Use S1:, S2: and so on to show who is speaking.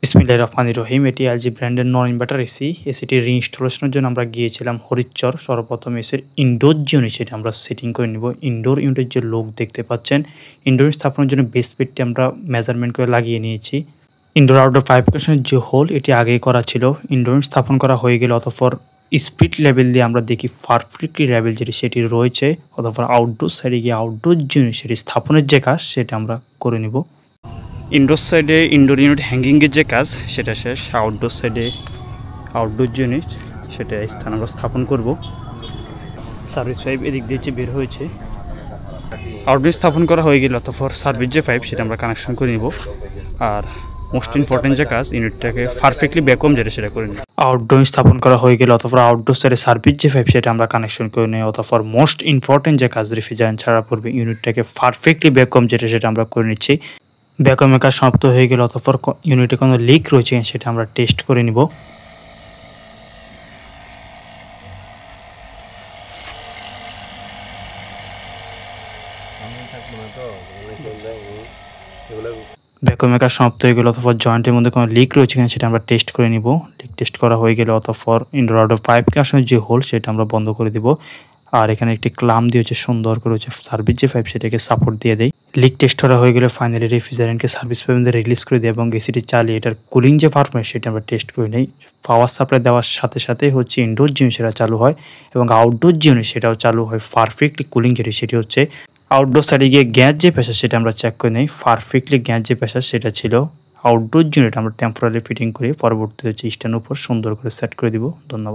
S1: বিসমিল্লাহির রহমানির রহিম। এটি এলজি ব্র্যান্ডের নন ইনভার্টার এসি। এসিটির রিইনস্টলেশনের জন্য আমরা গিয়েছিলাম হরিচ্চর। সর্বপ্রথম এসির ইনডোর যে ইউনিট সেটা আমরা সেটিং করে নিব। ইনডোর ইউনিটের যে লোক দেখতে পাচ্ছেন, ইনডোর স্থাপনের জন্য বেস প্লেটটি আমরা মেজারমেন্ট করে লাগিয়ে নিয়েছি। ইনডোর আউটডোর পাইপ কানেকশনের যে হোল এটি আগেই করা ছিল। ইনডোর স্থাপন করা হয়ে গেলে অতঃপর স্পিড লেভেল দিয়ে আমরা দেখি পারফেক্টলি লেভেল যেটি সেটি রয়েছে। অতঃপর আউটডোর সাইডে গিয়ে আউটডোর যে ইউনিট সেটি স্থাপনের যে কাজ সেটা আমরা করে নিব। ইনডোর সাইডে ইনডোর ইউনিট হ্যাঙ্গিংয়ের যে কাজ সেটা শেষ। আউটডোর সাইডে আউটডোর যে ইউনিট সেটা স্থান আমরা স্থাপন করব। সার্ভিস পাইপ এদিক দিয়ে যে বের হয়েছে, আউটডোর স্থাপন করা হয়ে গেলে অতঃপর সার্ভিস যে পাইপ সেটা আমরা কানেকশন করে নিব। আর মোস্ট ইম্পর্টেন্ট যে কাজ, ইউনিটটাকে পারফেক্টলি ভ্যাকুয়াম যেটা সেটা করে নিব। আউটডোর স্থাপন করা হয়ে গেলে অতঃপর আউটডোর সাইডে সার্ভিস যে পাইপ সেটা আমরা কানেকশন করে নিই। অতঃপর মোস্ট ইম্পর্টেন্ট যে কাজ, রেফ্রিজারেন্ট ছাড়া পড়বে ইউনিটটাকে পারফেক্টলি ভ্যাকুয়াম যেটা সেটা আমরা করে নিচ্ছি। ভ্যাকুয়ামের কাজ সমাপ্ত হয়ে গেলে অতঃপর ইউনিটে কোনো লিক রয়েছে সেটা আমরা টেস্ট করে নিব। ভ্যাকুয়ামের কাজ সমাপ্ত হয়ে গেলে অতঃপর জয়েন্টের মধ্যে কোনো লিক রয়েছে কিনা সেটা আমরা টেস্ট করে নিব। লিক টেস্ট করা হয়ে গেলে অতঃপর ইনডোর আউটডোর পাইপ কানেকশনের যে হোল সেটা আমরা বন্ধ করে দিব। আর এখানে একটি ক্লাম দিয়ে হচ্ছে সুন্দর করে হচ্ছে সার্ভিস যে পাইপ সেটাকে সাপোর্ট দিয়ে দেয়। লিক টেস্ট করা হয়ে গেলে ফাইনালি রেফ্রিজারেন্টকে সার্ভিস পাইপ দিয়ে রিলিজ করে দিই এবং এসিটি চালিয়ে এটার কুলিং যে পারফরম্যান্স সেটা আমরা টেস্ট করে নিই। পাওয়ার সাপ্লাই দেওয়ার সাথে সাথে হচ্ছে ইনডোর জিনিস সেটা চালু হয় এবং আউটডোর জিনিস সেটাও চালু হয় পারফেক্টলি কুলিং যেটি সেটি হচ্ছে। আউটডোর সাইডে গিয়ে গ্যাস যে প্রেসার সেটা আমরা চেক করে নিই। পারফেক্টলি গ্যাস যে প্রেসার সেটা ছিল। আউটডোর ইউনিট আমরা টেম্পোরারি ফিটিং করে পরবর্তীতে হচ্ছে স্ট্যান্ড উপর সুন্দর করে সেট করে দিব। ধন্যবাদ।